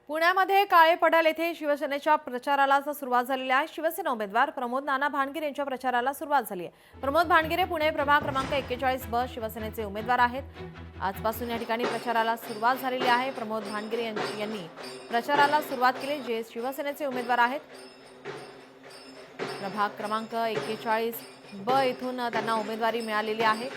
पुण्यामध्ये काळे पडाल येथे शिवसेनेच्या प्रचाराला सुरुवात झालेली आहे। शिवसेना उमेदवार प्रमोद नाना भानगिरे यांच्या प्रचाराला सुरुवात झाली आहे। प्रमोद भानगिरे पुणे प्रभाग क्रमांक 41 ब शिवसेनेचे उमेदवार आहेत। आजपासून या ठिकाणी प्रचाराला सुरुवात झालेली आहे। प्रमोद भानगिरे यांनी प्रचाराला सुरुवात केली, जे शिवसेनेचे उमेदवार आहेत। प्रभाग क्रमांक 41 ब इथून त्यांना उमेदवारी मिळालेली आहे।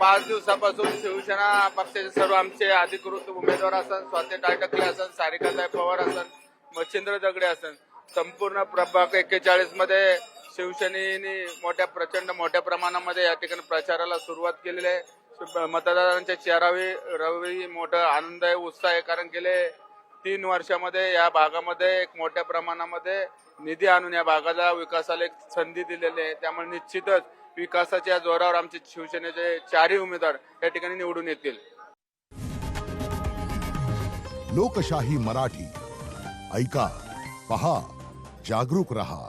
पाच दिवसापासून शिवसेना पक्षाचे सर्व आमचे अधिकृत उमेदवार असन, स्वाती टाकले असन, सारिकाताई पवार असन, मच्छिंद्र दगडे असन, संपूर्ण प्रभाग 41 मध्ये शिवसेनेने प्रचंड मोठ्या प्रमाणामध्ये या ठिकाणी प्रचाराला सुरुवात केलेली आहे। मतदारांच्या चेहऱ्यावर मोठा आनंद आहे, उत्साह आहे, कारण गेले 3 वर्षामध्ये या भागामध्ये एक मोठ्या प्रमाणामध्ये निधी आणून या भागाला विकासाला एक संधी दिलेली आहे। त्यामुळे निश्चितच विकासाच्या जोरावर आमचे शिवसेनेचे 4ही उमेदवार या ठिकाणी निवडून येतील। लोकशाही मराठी ऐका, पहा, जागरूक रहा।